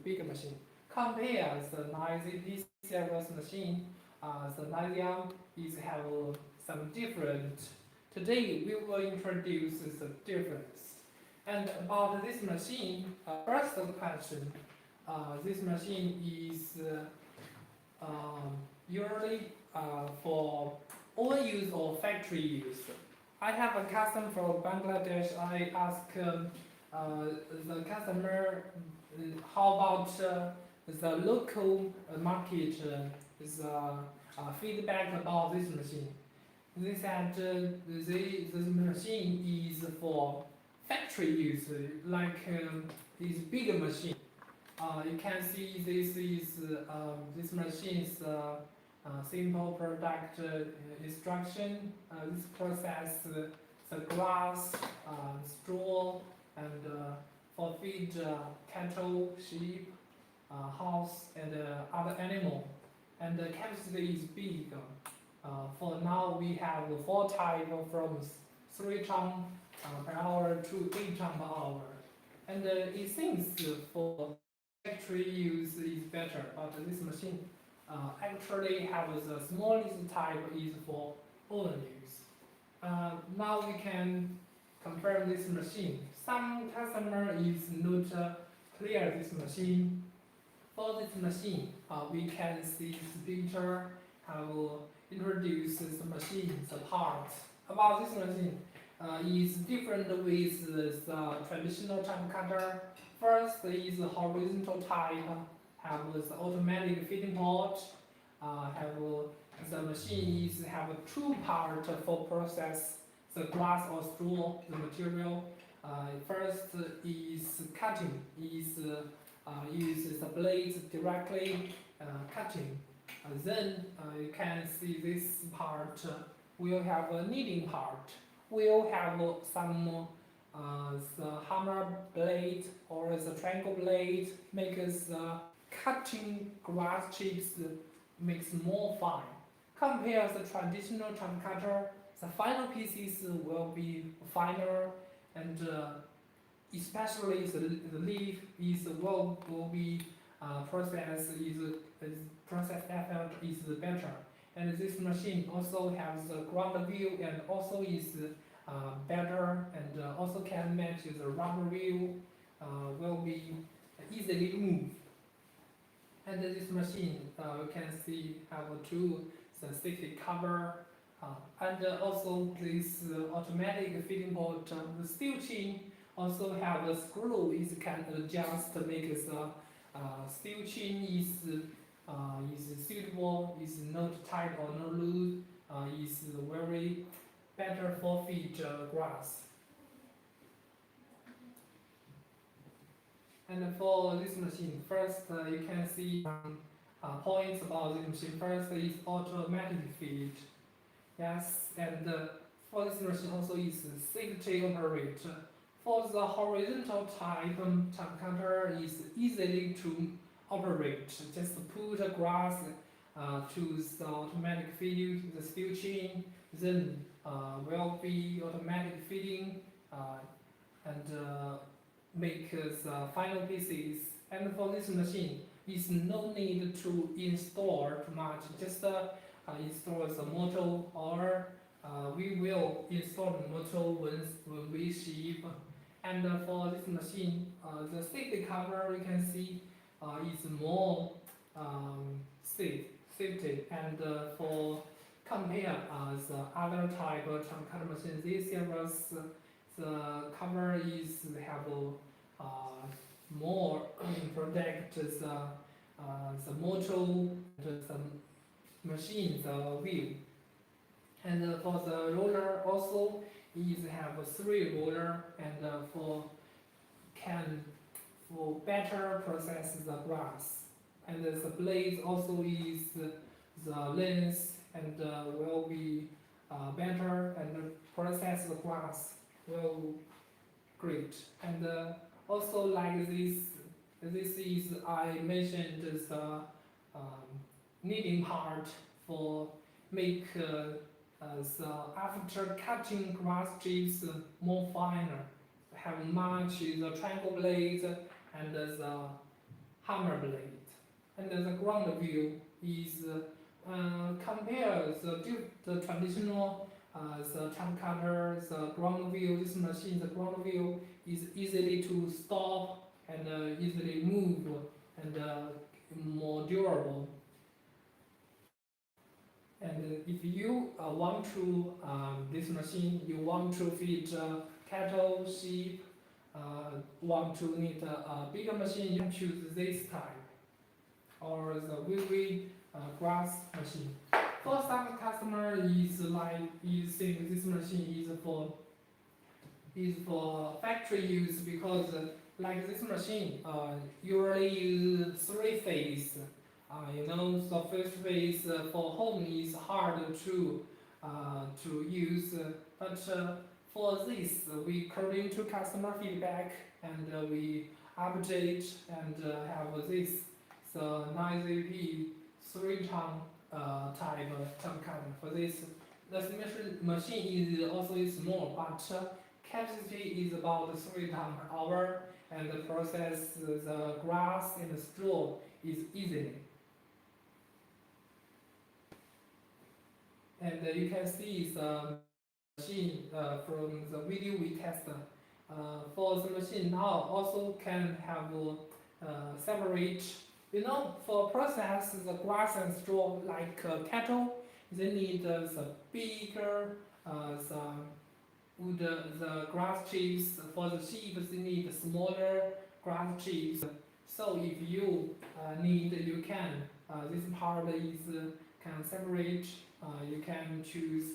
big machine. Compare the noisy P series machine, the Nadium is have some different. Today we will introduce the difference. And about this machine, first question, this machine is usually for own use or factory use. I have a customer from Bangladesh. I ask the customer how about the local market feedback about this machine. They said this machine is for factory use, like this bigger machine. You can see this is this machine's simple product instruction. This process the glass, straw, and for feed cattle, sheep, horse, and other animal. And the capacity is big. For now, we have 4 types from 3 ton per hour to 8 ton per hour. And it seems for factory use is better, but this machine actually has the smallest type is for own use. Now we can compare this machine. Some customer is not clear this machine. For this machine, we can see this picture. I will introduce the machine, the parts. About this machine, is different with the traditional CHAFF cutter. First is the horizontal type, have the automatic feeding port, have the machine is have 2 parts for process the glass or straw, the material. First is cutting, is use the blades directly cutting. Then you can see this part will have a kneading part. Will have some the hammer blade or the triangle blade makes the cutting glass chips makes more fine. Compare the traditional CHAFF cutter, the final pieces will be finer, and especially the leaf will be process effort is better. And this machine also has the ground view and also is better, and also can match the rubber wheel, will be easily moved. And this machine you can see have 2 the safety cover, and also this automatic feeding port. The steel chain also have a screw is can adjust to make the steel chain is suitable, is not tight or not loose, is very better for feed grass. And for this machine, first you can see points about this machine. First is automatic feed. Yes, and for this machine also is safety operate. For the horizontal type CHAFF cutter is easily to operate. Just put a grass to the automatic feed, the steel chain, then will be automatic feeding and make the final pieces. And for this machine, is no need to install too much. Just install the motor, or we will install the motor when we ship. And for this machine, the safety cover we can see is more safety. And for compare the other type of CHAFF cutter machine, this series the cover is have more protect the motor, the machine, the wheel. And for the roller also is have 3 roller, and for better process the grass. And the blades also is the length and will be better, and process the glass will great. And also like this is I mentioned the kneading part for make after cutting grass chips more finer, have much the triangle blades and the hammer blade. And the ground view is compare the traditional the CHAFF cutter, the ground view. This machine, the ground view is easily to stop and easily move and more durable. And if you want to this machine, you want to feed cattle, sheep, want to need a bigger machine, you can choose this type or the Weiwei grass machine. For some customer is think this machine is for factory use because like this machine usually use 3-phase. The first phase for home is hard to use, but for this we according to customer feedback and we update and have this the 9ZP 3-ton type CHAFF cutter. For this, the machine is also small, but capacity is about 3 tons per hour, and the process the grass and the straw is easily. And you can see the machine from the video we tested. For the machine now also can have separate. For process the grass and straw like cattle, they need the bigger the grass chips. For the sheep, they need smaller grass chips. So if you need, you can. This part is can separate. You can choose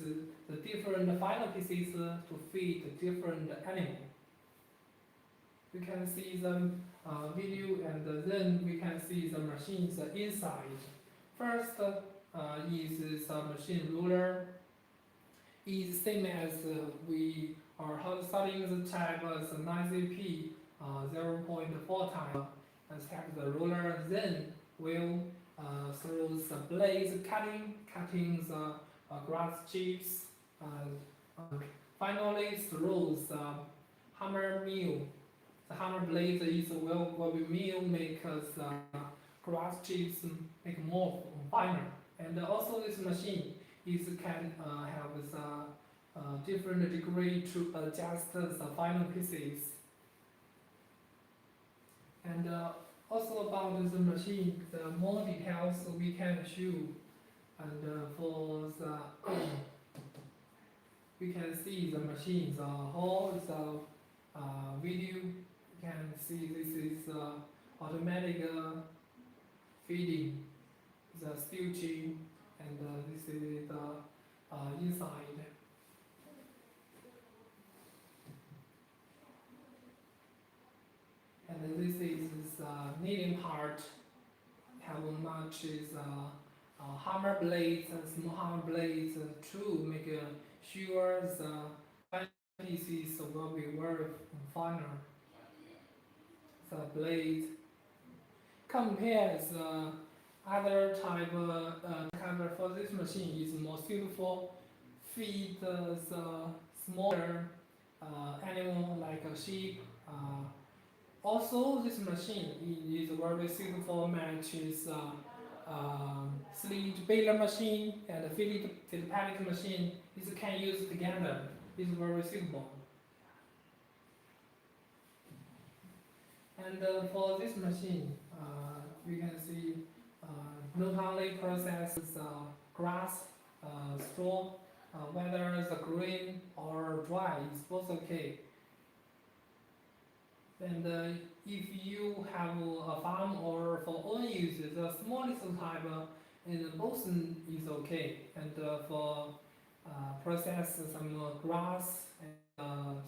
the different final pieces to feed different animals. We can see the video and then we can see the machines inside. First is the machine ruler. Is same as we are starting the type as 9ZP 0.4 time and tap the ruler. Then we'll through the blades cutting the grass chips. Finally through the hammer mill. The hammer blade will be mill make the grass chips make more finer. And also this machine can have the different degree to adjust the final pieces. And also about the machine, the more details we can show. And for the we can see the machine, the whole video. You can see this is automatic feeding, the stitching, and this is the inside. And this is kneading part. How much is hammer blades and small hammer blades to make sure the pieces will be very finer. The blade compares other type cover for this machine is more suitable feed the smaller animal like a sheep. Also, this machine is very suitable matches slit baler machine and fillet panic machine. This can use together. It's very suitable. And for this machine, you can see not only processes grass, straw, whether it's green or dry, it's both okay. And if you have a farm or for own use, the smallest type in both is okay. And for process some grass, and,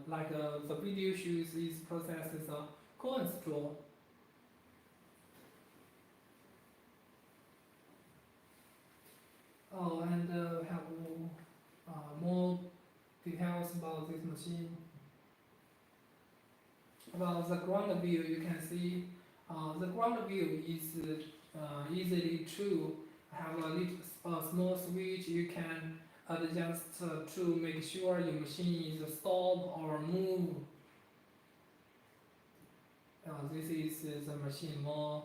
like the video shows, is processes corn straw. Oh, and have more details about this machine. About the ground view, you can see the ground view is easily to have a little small switch. You can adjust to make sure your machine is stop or move. this is the machine more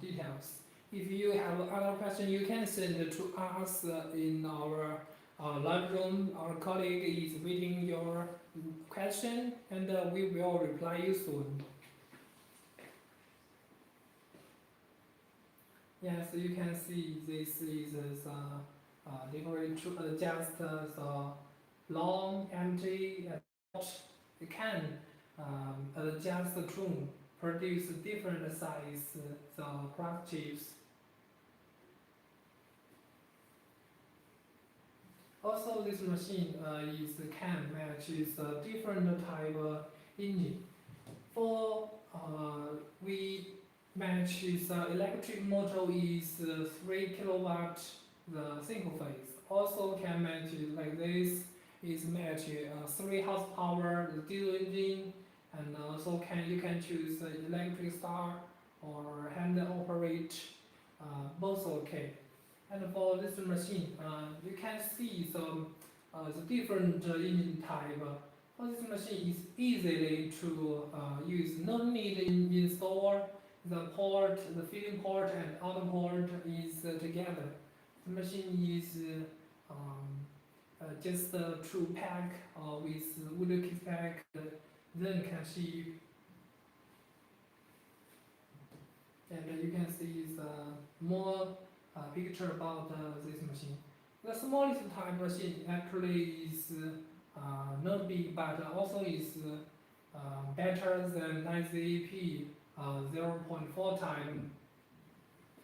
details. If you have other question, you can send it to us in our live room. Our colleague is waiting your question, and we will reply you soon. Yes, you can see this is different to adjust the long, empty, and short. You can adjust the tune, produce different size the craft chips. Also, this machine can match a different type of engine. For we match electric motor is 3 kilowatt the single phase. Also can match like this is match 3 horsepower the diesel engine, and also you can choose electric start or hand operate, both okay. And for this machine, you can see some the different engine type. For this machine is easily to use. No need install the port, the feeding port and output port is together. The machine is just to pack with wood kit pack, then can see. And you can see the more picture about this machine. The smallest type machine actually is not big, but also is better than 9ZAP 0.4 time.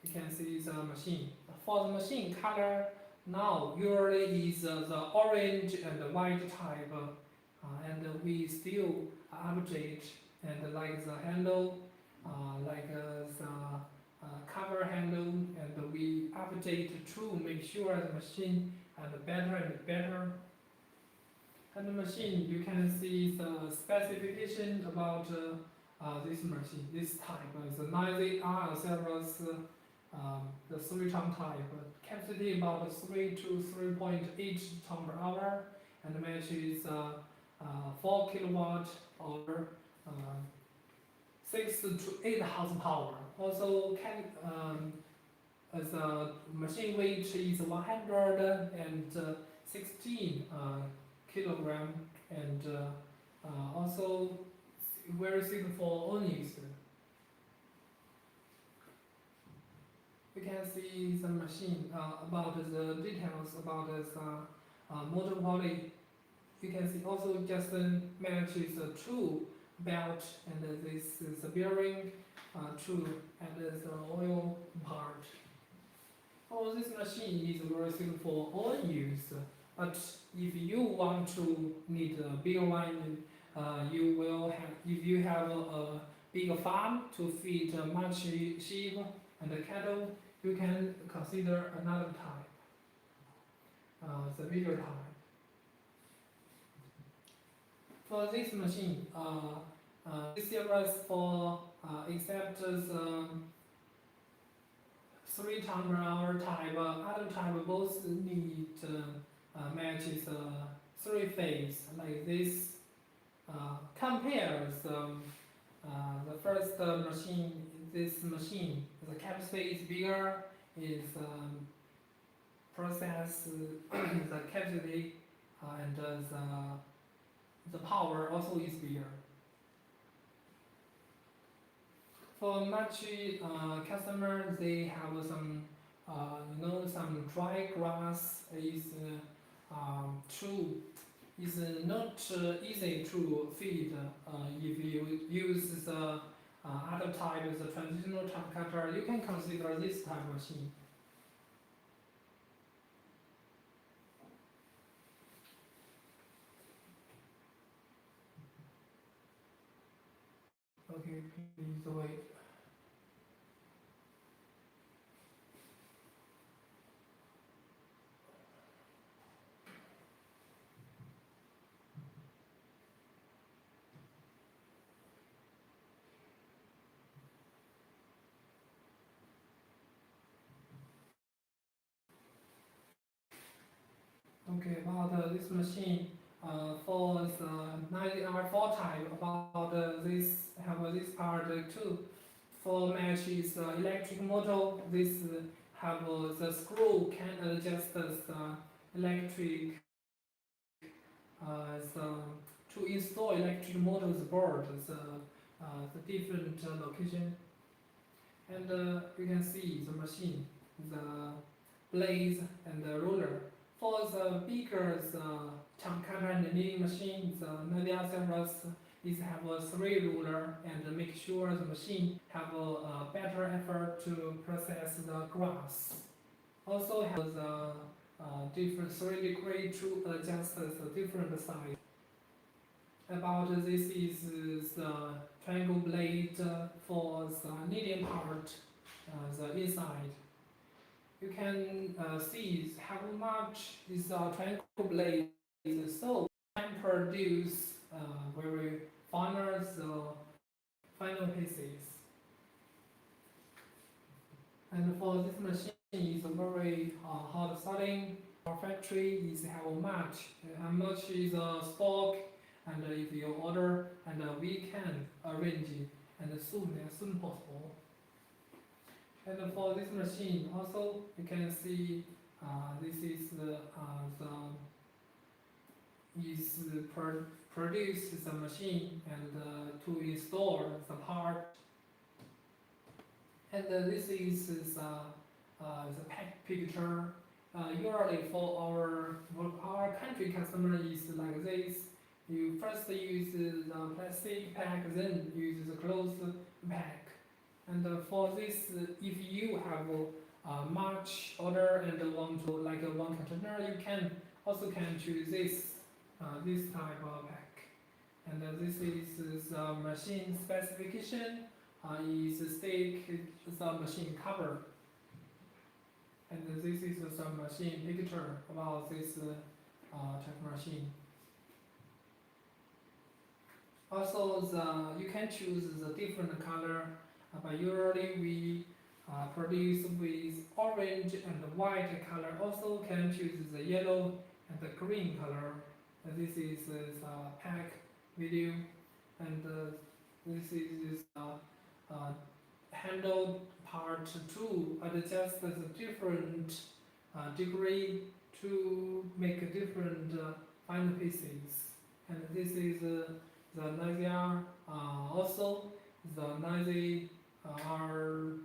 You can see the machine. For the machine color now usually is the orange and the white type, and we still update and like the handle, like the cover handle, and we update to make sure the machine and better and better. And the machine, you can see the specification about this machine. This type is the 9ZR Ceres, the 3-ton type. Capacity about 3 to 3.8 ton per hour, and matches 4 kilowatt or 6 to 8 horsepower. Also, the machine weight is 116 kilogram, and also very suitable for all use. You can see the machine about the details about the motor body. You can see also just matches the tool belt, and this is the bearing tool and the oil part. Oh, this machine is very suitable for all use. But if you want to need a bigger one, you will have. If you have a bigger farm to feed much sheep and cattle, you can consider another type, the bigger type. For this machine, this series for except the 3-ton per hour type, other type both need matches 3-phase like this. Compares the first machine, this machine, the capacity is bigger, is process the capacity, and the power also is bigger. For much customers, they have some some dry grass is is not easy to feed if you use the other type, the traditional CHAFF cutter. You can consider this type of machine. Okay, please wait. Okay, about this machine, for the 90R4 type, about this have this part too. For matches electric motor, this have the screw can adjust the electric to install electric motors board the different location, and you can see the machine, the blades and the roller. For the bigger CHAFF cutter and kneading machine, the Nadia servers is have a 3 ruler and make sure the machine have a better effort to process the grass. Also have the different 3 degree to adjust the different size. About this is the triangle blade for the kneading part, the inside. You can see how much is a triangle blade, so can produce very final pieces. And for this machine is very hard selling. Our factory is how much is stock, and if you order, and we can arrange it and as soon possible. And for this machine also you can see this is produce the machine and to install the part. And this is the pack picture. Usually for our country customer is like this. You first use the plastic pack, then use the closed pack. And for this, if you have much order and want to like one container, you can also choose this type of pack. And this is the machine specification. Is stick the machine cover. And this is some machine picture about this type of machine. Also, you can choose the different color, but usually we produce with orange and white color. Also, can choose the yellow and the green color. This is the pack video, and this is handle part 2. Adjust the different degree to make different final pieces. And this is the Nadia, also the Nadia R6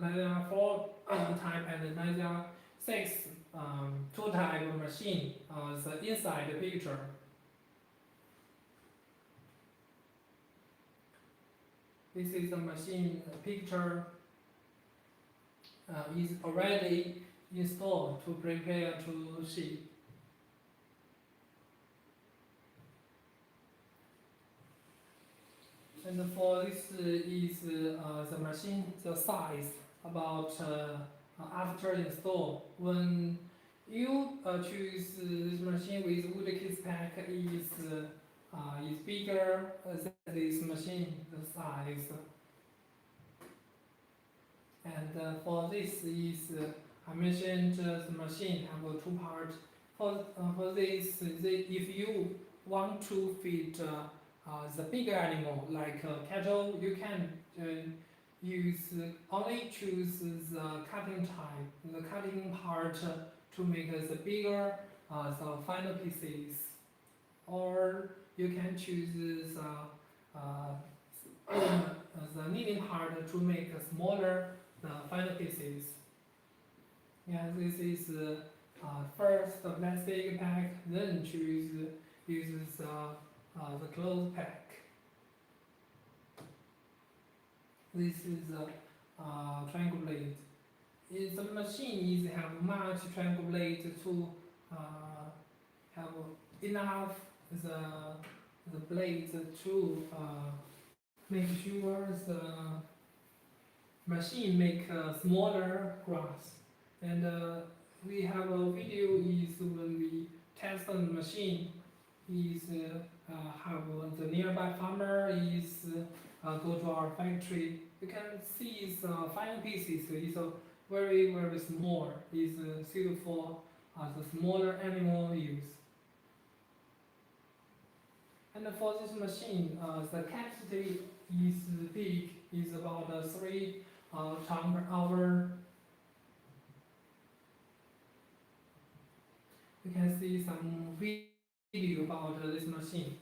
Nadia 4 type and Nadia 6 2 type machine. The inside picture. This is the machine picture. Is already installed to prepare to ship. And for this is the machine, the size about after install. When you choose this machine with wood case pack is bigger than this machine, the size. And for this is I mentioned the machine have 2 parts. For this, if you want to feed the bigger animal like cattle, you can only choose the cutting type, the cutting part to make the bigger the final pieces, or you can choose the kneading part to make smaller the final pieces. Yeah, this is first the plastic pack, then uses the closed pack. This is the triangle blade. The machine have much triangle blade to have enough the blades to make sure the machine make smaller grass. And we have a video is when we test on the machine is have the nearby farmer is go to our factory. You can see the final pieces is very small. Is suitable for the smaller animal use. And for this machine, the capacity is big, is about 3 ton per hour. You can see some video about this machine.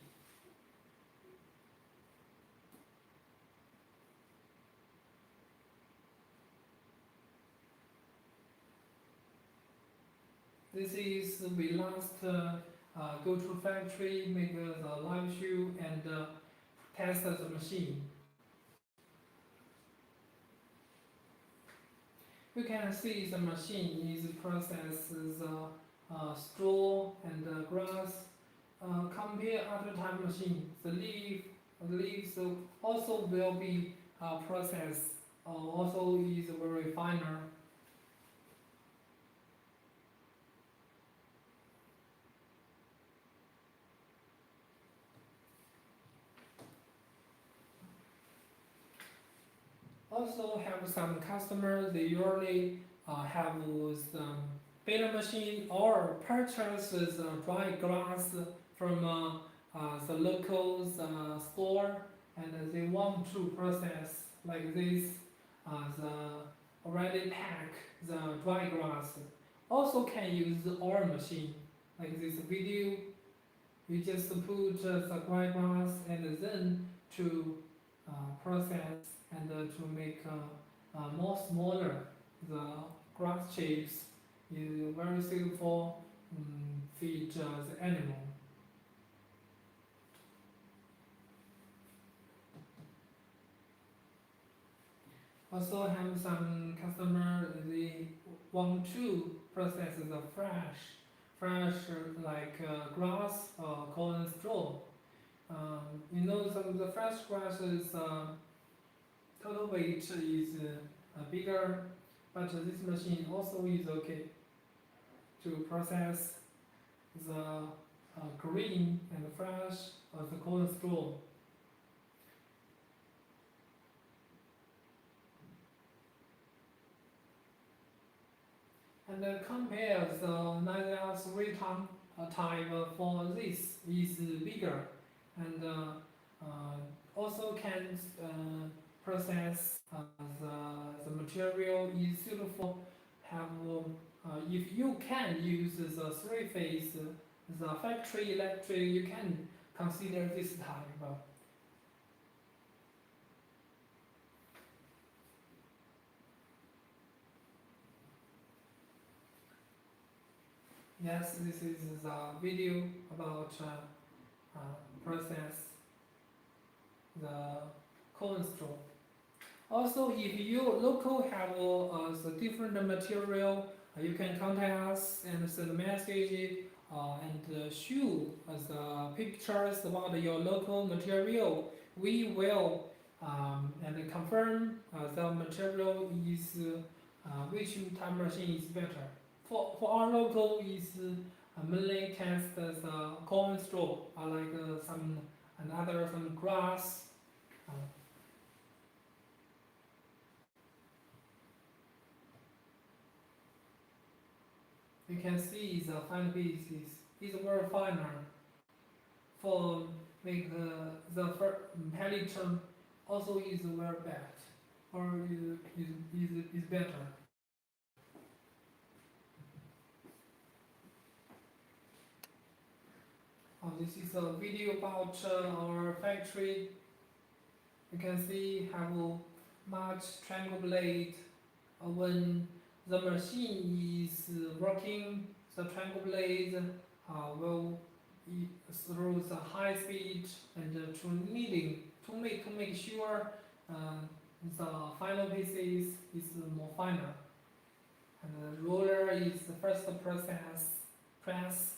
This is we last go to factory, make the live show and test the machine. You can see the machine is processes straw and grass. Compare other type machine, the leaves also will be processed. Also is very finer. Also have some customers, they usually have some baler machine or purchases dry grass from the local store, and they want to process like this the already pack the dry grass. Also can use our machine like this video. You just put the dry grass and then to process and to make more smaller the grass shapes is very suitable feed the animal. Also have some customer they want to process the fresh like grass or corn straw. You know some of the fresh grasses total weight is bigger, but this machine also is okay to process the green and fresh of the corn straw. And compare the 9 ton type for this is bigger and also can process the material is suitable. Have if you can use the 3-phase, the factory electric, you can consider this type. Yes, this is the video about process the corn straw. Also, if you local have the different material, you can contact us and send message and show the pictures about your local material. We will and confirm the material is which type machine is better. For our local is mainly test the corn straw, like some another some grass. You can see the fine pieces is very finer. For make the peliton also is very bad or is better. This is a video about our factory. You can see have much triangle blade. When the machine is working, the triangle blade will through the high speed and to kneading to make sure the final pieces is more finer. And the roller is the first press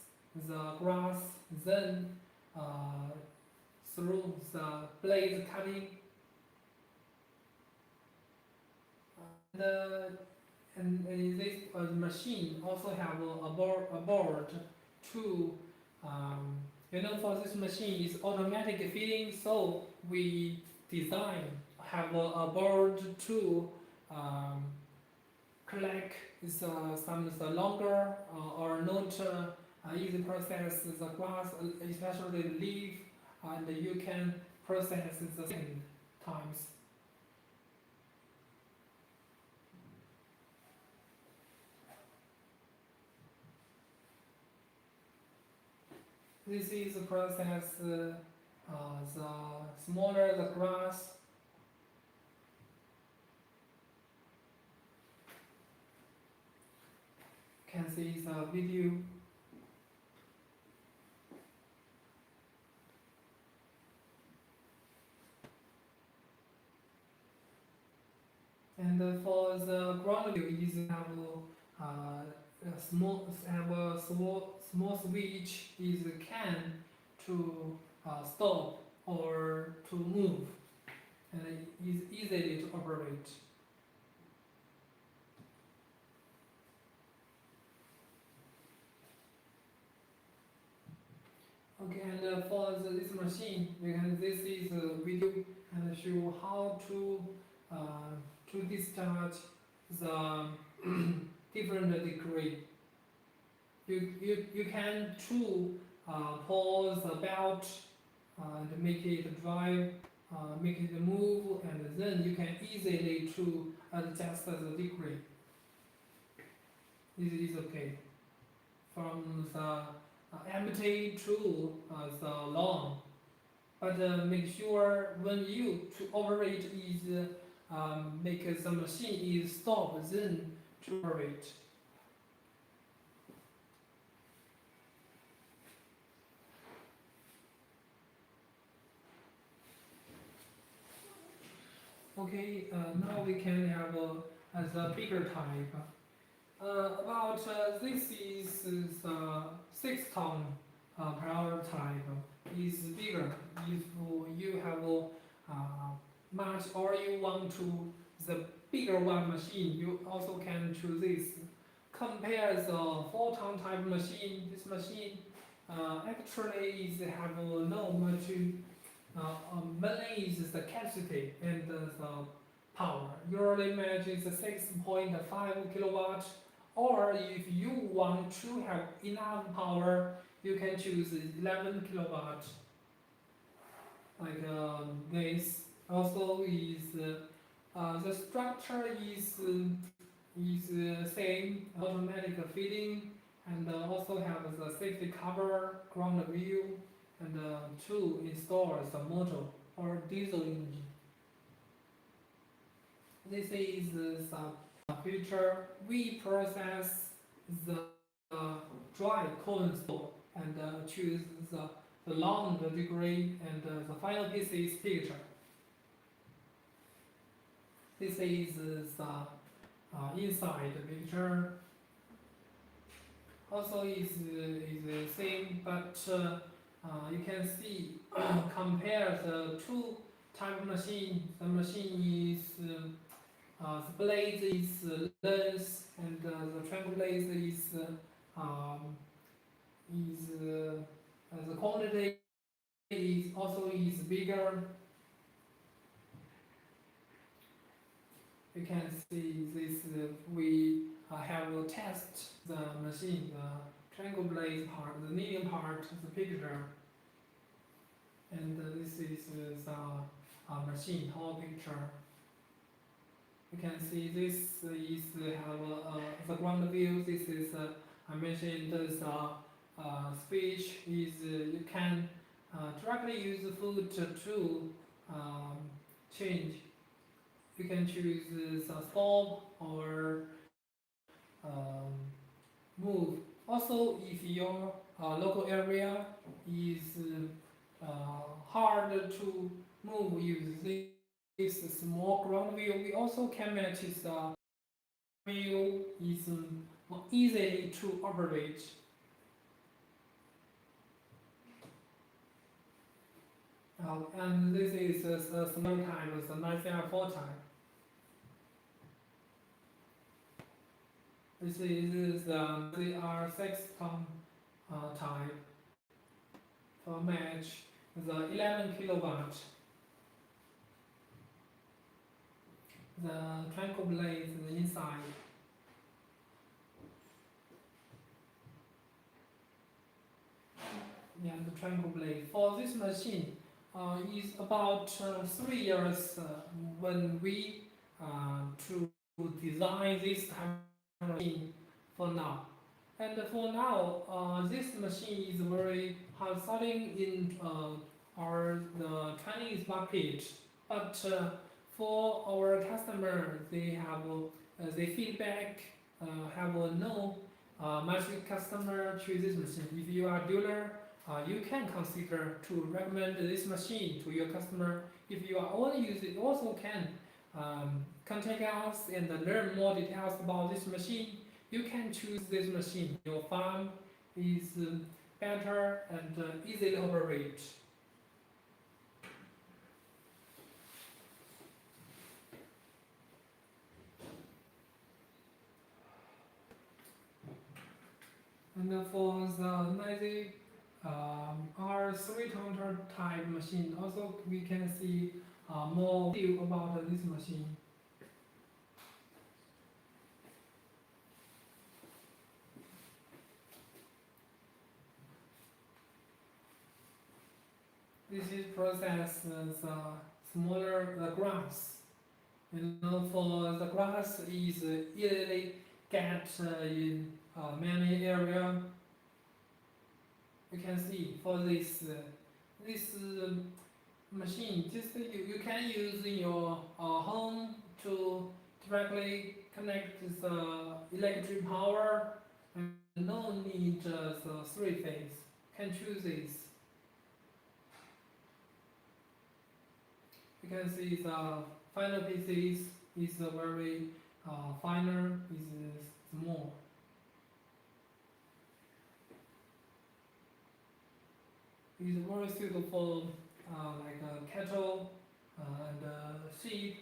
the grass, then through the blade cutting. And this machine also have a board to for this machine is automatic feeding, so we design have a board to click is some is longer or not easy process the grass, especially the leaf, and you can process the second times. This is the process. The smaller the grass, can see the video. And for the ground view, you have a small switch is can to stop or to move, and it is easily to operate. Okay, and for this machine, because this is a video and show how to discharge the different degree. You can pull the belt and make it drive, make it move, and then you can easily to adjust the degree. This is okay. From the empty to the long, but make sure when you to operate is make the machine is stop, then to operate. Okay, now we can have the bigger type. About this is the 6 ton per hour type. Is bigger. If you have much or you want to the bigger one machine, you also can choose this. Compare the 4-ton type machine. This machine actually is have no much. Mainly is the capacity and the power. Usually manage is 6.5 kilowatt, or if you want to have enough power, you can choose 11 kilowatt. Like this. Also is the structure is same, automatic feeding, and also have the safety cover, ground view, and to install the motor or diesel engine. This is the feature. We process the dry corn store and choose the long degree, and the final piece is picture. This is the inside picture. Also is the same, but you can see compare the two type of machine. The machine is the blade is less, and the triangle blade is the quantity is also is bigger. You can see this. We have test the machine, the triangle blade part, the kneading part, the picture, and this is the machine whole picture. You can see this is have the ground view. This is I mentioned the speech is you can directly use the food to change. You can choose the stop or move. Also, if your local area is hard to move, use this small ground wheel. We also can match the wheel is more easy to operate. And this is a small type, it's a 9 type. This is the CR6 type for match the 11 kilowatt. The triangle blade is inside. and triangle blade. For this machine, is about 3 years when we to design this type of machine for now. And for now, this machine is very hard selling in the Chinese market. But for our customer, they feedback have no much customer choose this machine. If you are dealer, you can consider to recommend this machine to your customer. If you are own user, you also can contact us and learn more details about this machine. You can choose this machine. Your farm is better and easily operate. And for the noisy R3 counter type machine, also we can see more view about this machine. This is process the smaller the grass. For the grass is easily get in many area. You can see for this machine, just you can use in your home to directly connect the electric power, and no need the 3-phase. Can choose this. You can see the final pieces is very finer, is small. It's very suitable for like cattle and sheep.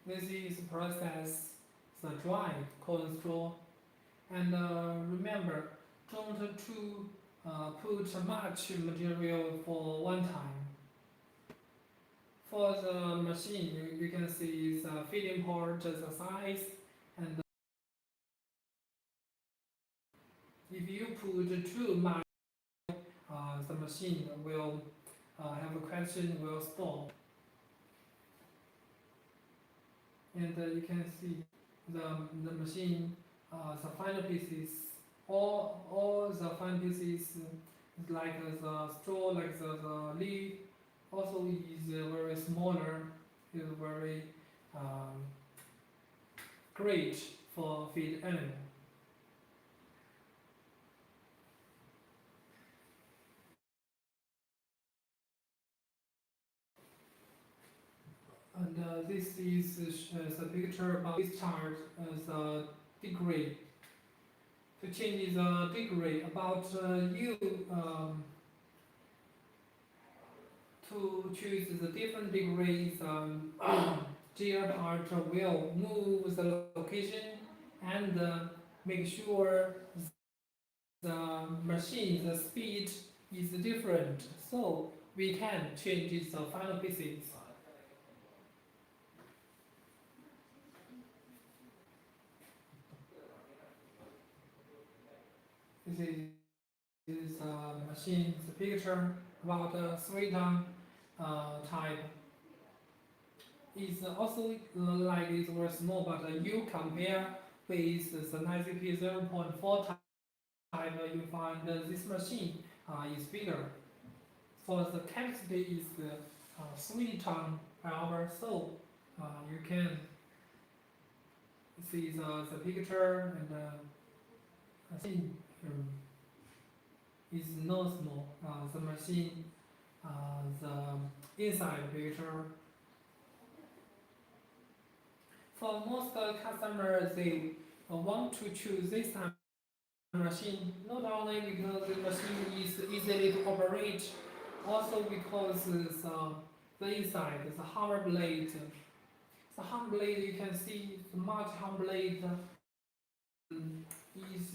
This is process the dry corn straw, and remember, don't put much material for one time. For the machine, you can see the feeding part, the size, and if you put too much, the machine will have a question, will stop. And you can see the machine, the final pieces, all the final pieces, like the straw, like the leaf, also is very smaller, is very great for feed animal. And this is the picture about this chart as a degree. To change the degree about you to choose the different degrees, gear part will move the location and make sure the machine, the speed is different, so we can change the final pieces. This is a machine, the picture about a 3-ton type. It's also like it's very small, but you compare with the 90P 0.4 type, you find this machine is bigger. For the capacity is 3 ton per hour, so you can see the picture, and machine is not small. The machine, the inside picture. For most customers, they want to choose this type of machine, not only because the machine is easily to operate, also because the inside, the hammer blade. The hammer blade, you can see the much hammer blade is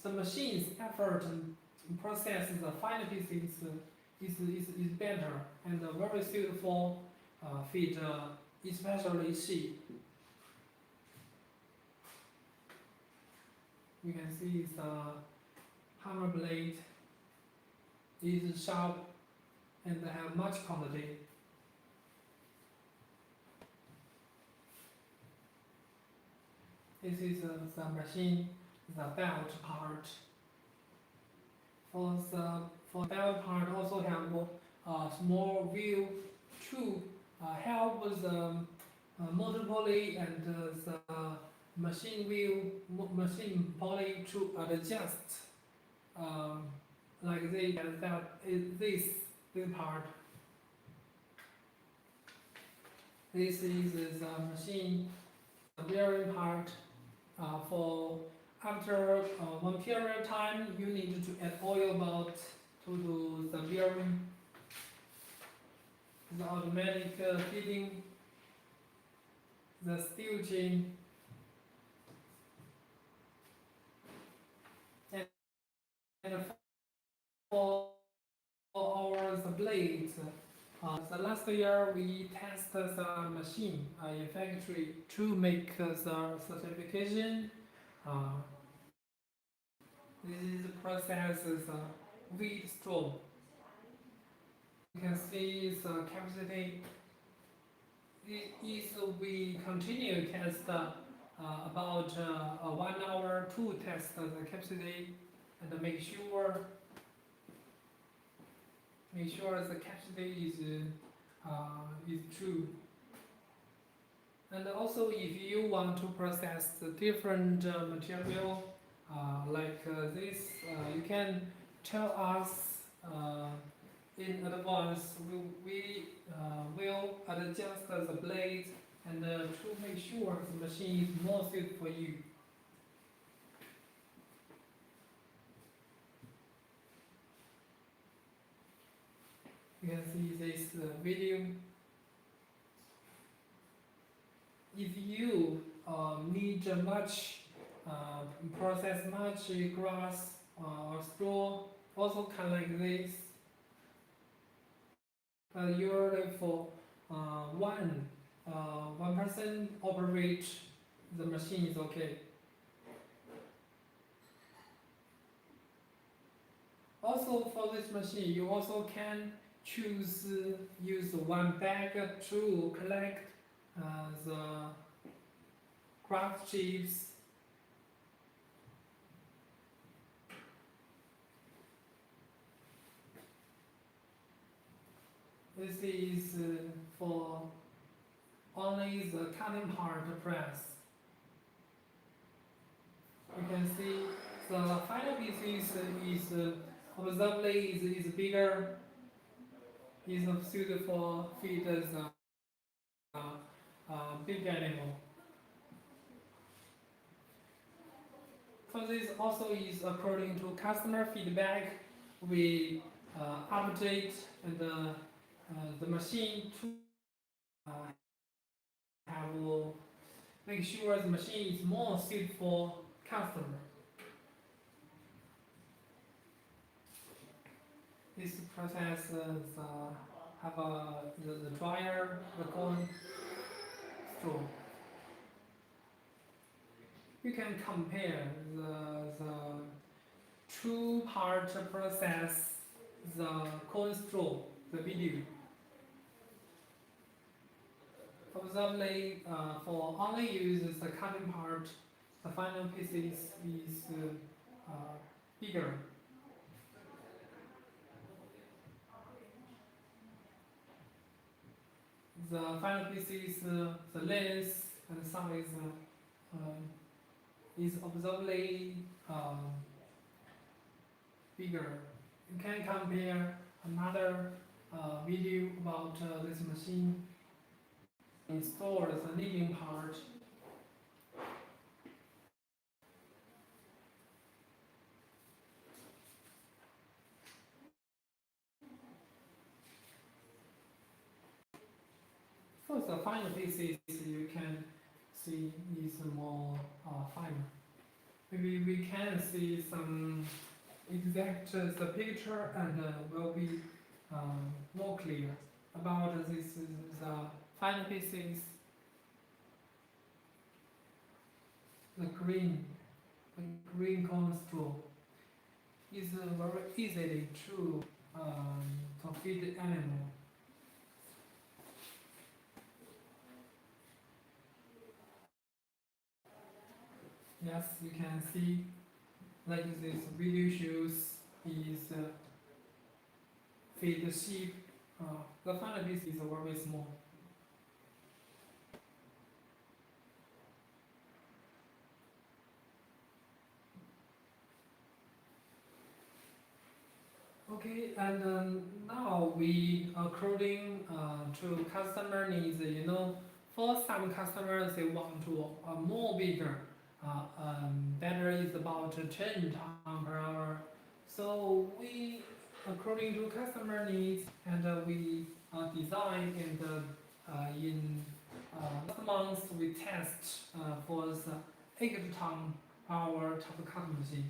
the machine's effort to process the final pieces is better and very suitable feed, especially sheep. You can see the hammer blade is sharp and have much quality. This is the machine, the belt part. For belt part also have a small wheel to help with the motor pulley and the machine wheel, machine pulley to adjust like this and that is this part. This is the machine, the bearing part. For after one period of time, you need to add oil about to the bearing. The automatic feeding, the steel chain, and for the blades. The last year we tested the machine in factory to make the certification. This is the process is wheat straw. You can see the capacity. If we continue test about 1 hour to test the capacity and make sure the capacity is true. And also, if you want to process the different material like this, you can tell us in advance. We will adjust the blade and to make sure the machine is more suited for you. You can see this video. If you need much process much grass or straw, also can like this. Usually for one person operate the machine is okay. Also for this machine, you also can choose use one bag to collect the craft chips. This is for only the cutting part press. You can see the final piece is obviously is bigger, is suited for feed the big animal. So this also is according to customer feedback. We update and the machine to make sure the machine is more suited for customer. This process have the dryer, the corn straw. You can compare the two-part process, the corn straw, the video. Obviously, for only use the cutting part, the final piece is bigger. The final piece is the length and size is obviously bigger. You can compare another video about this machine. Install the kneading part. For the final pieces, you can see is more finer. Maybe we can see some exact the picture and will be more clear about this the final pieces. The green green corn straw. It's very easily to feed animal. Yes, you can see like this video shows is feed the sheep. The final piece is very small. Okay, and now we according to customer needs. For some customers they want to more bigger. Better is about 10 ton per hour. So we according to customer needs and we design and in last month we test for the 8 ton per hour CHAFF cutter machine.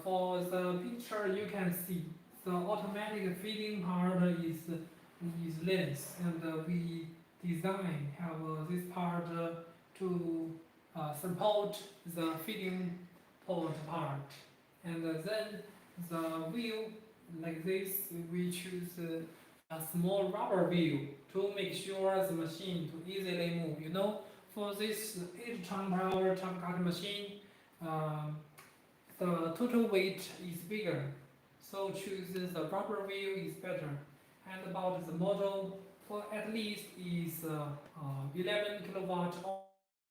For the picture, you can see the automatic feeding part is lens, and we design have this part to support the feeding port part, and then the wheel like this. We choose a small rubber wheel to make sure the machine to easily move. For this 8 ton per hour CHAFF cutter machine. The total weight is bigger, so chooses the rubber wheel is better. And about the model, for at least is 11 kilowatt,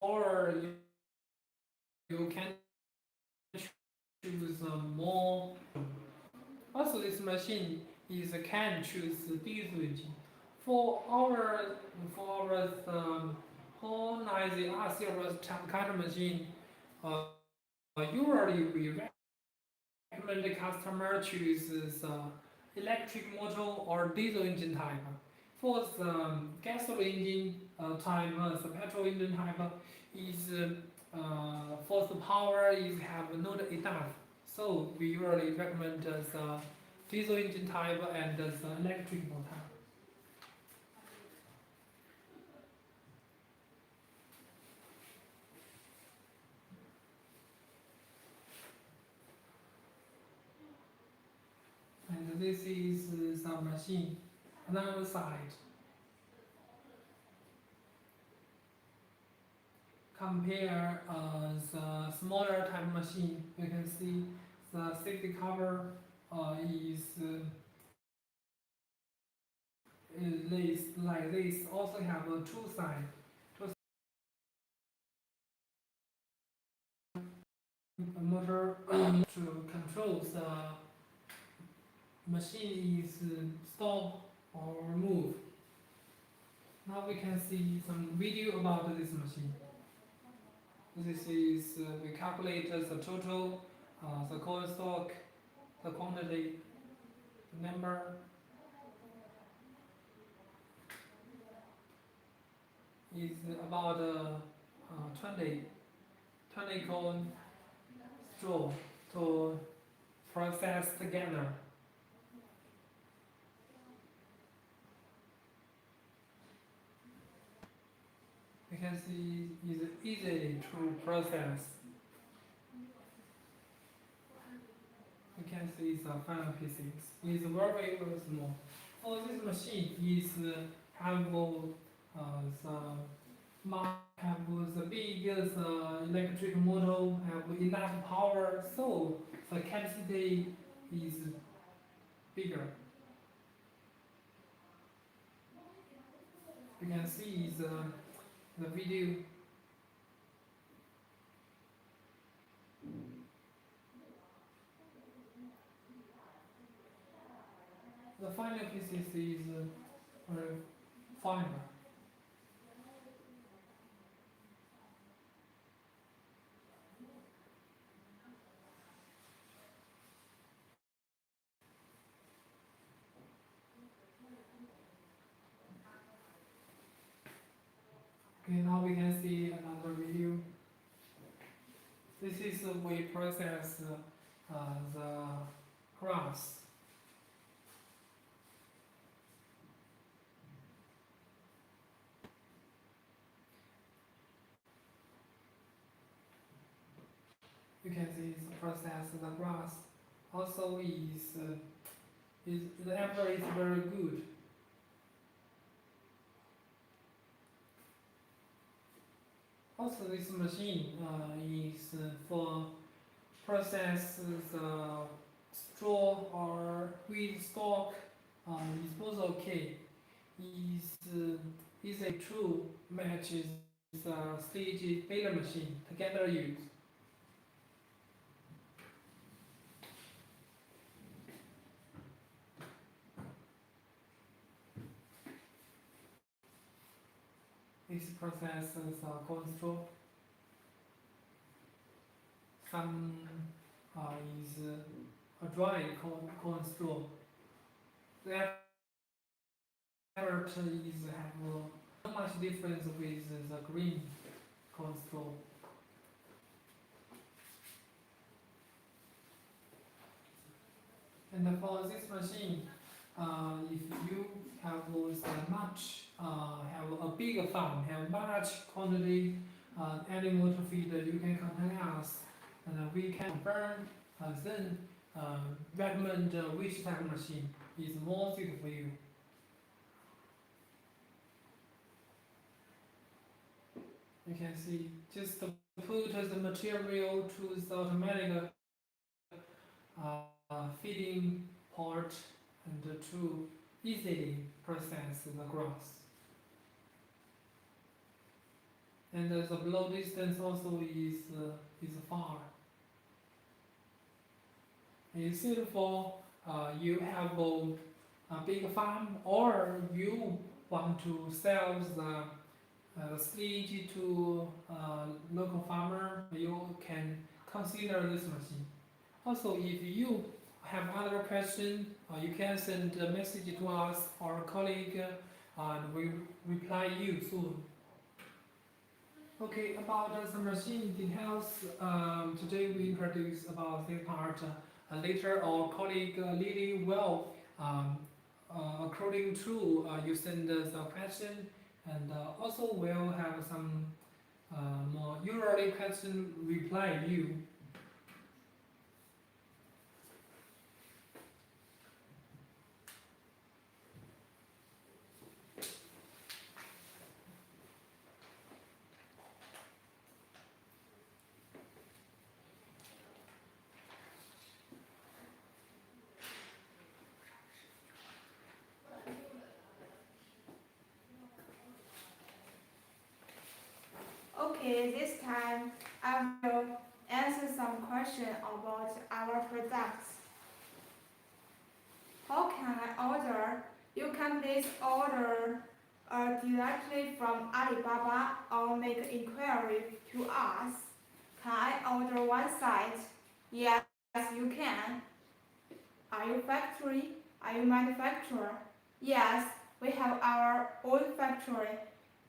or you can choose more. Also, this machine can choose diesel engine. For our whole 90R series CHAFF cutter machine, usually we recommend the customer chooses electric motor or diesel engine type. For the gasoline engine type, the petrol engine type is for the power is have not enough. So we usually recommend the diesel engine type and the electric motor. And this is the machine. Another side. Compare the smaller type machine. You can see the safety cover is this like this. Also have two sides. Motor to control the machine is stop or move. Now we can see some video about this machine. This is we calculate the total, the coil stock, the quantity, the number. Is about 20 corn straw to process together. You can see it's easy to process. You can see the final pieces. It's very small. For this machine is have the big electric motor, have enough power, so the capacity is bigger. You can see the video. The final pieces is finer. Okay, now we can see another video. This is we process the grass. You can see the process the grass. Also is the effort is very good. Also, this machine is for process the straw or wheat stalk. Is both okay. Is a true matches the stage baler machine together use. This process is corn straw. Some is a dry corn straw. The effort is have not much difference with the green corn straw. And for this machine, if you have have a big farm, have much quantity animal to feed, you can contact us, and we can confirm, then recommend which type of machine is more suited for you. You can see just put the material to the automatic feeding part and to easily process the grass. And the blow distance also is far. It's suited for you have a big farm, or you want to sell the stage to local farmer. You can consider this machine. Also, if you have other questions, you can send a message to us or a colleague, and we reply you soon. Okay, about the machine details, today we introduce about this part. Later, our colleague Lily will, according to you send the question, and also will have some more usually question reply you. Okay, this time I will answer some questions about our products. How can I order? You can place order directly from Alibaba or make inquiry to us. Can I order one site? Yes, you can. Are you factory? Are you manufacturer? Yes, we have our own factory.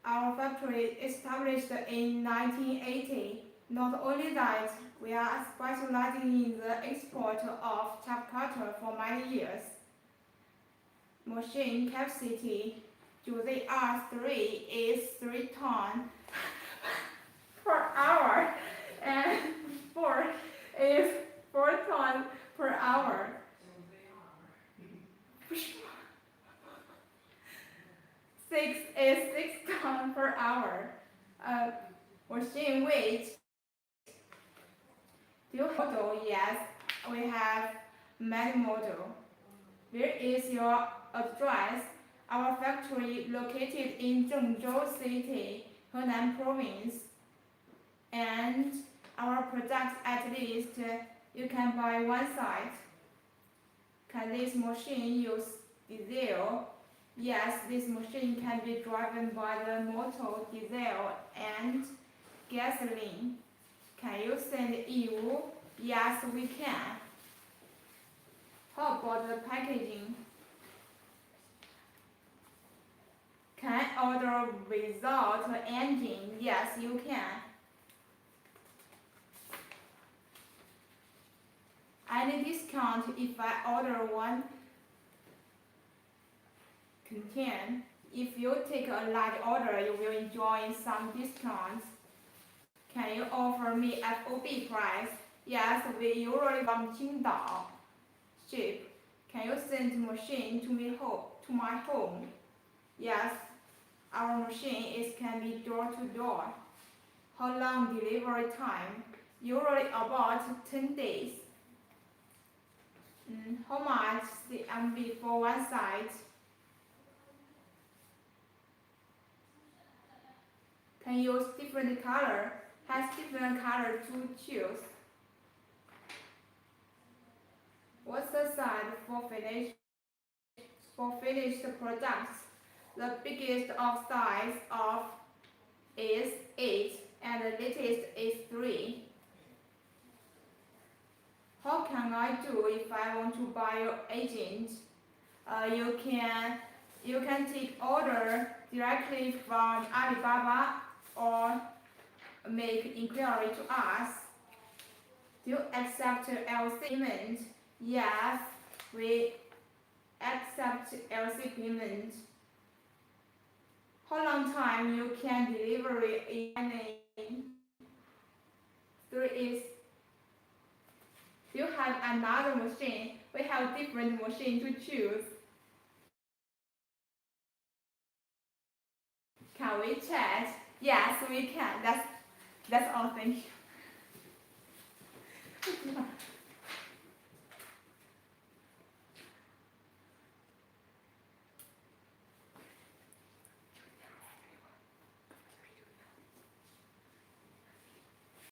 Our factory established in 1980. Not only that, we are specializing in the export of CHAFF cutter for many years. Machine capacity UZR3 is 3 tons per hour and 4 is 4 tons per hour. 6 is 6 tons per hour. Machine weight. Do you have model? Yes, we have many models. Where is your address? Our factory located in Zhengzhou City, Henan Province. And our products at least you can buy one site. Can this machine use diesel? Yes, this machine can be driven by the motor, diesel, and gasoline. Can you send EU? Yes, we can. How about the packaging? Can I order without engine? Yes, you can. Any discount if I order one contain? If you take a large order, you will enjoy some discounts. Can you offer me FOB price? Yes, we usually from Qingdao. Ship. Can you send the machine to me to my home? Yes, our machine can be door to door. How long delivery time? Usually about 10 days. How much the MB for one side? Can use different color. Has different color to choose. What's the size for finished products? The biggest of size of is 8 and the latest is 3. How can I do if I want to buy your agent? You can take order directly from Alibaba or make inquiry to us. Do you accept LC payment? Yes, we accept LC payment. How long time you can deliver in 3 is. Do you have another machine? We have different machine to choose. Can we chat? Yes, we can. That's all. Thank you.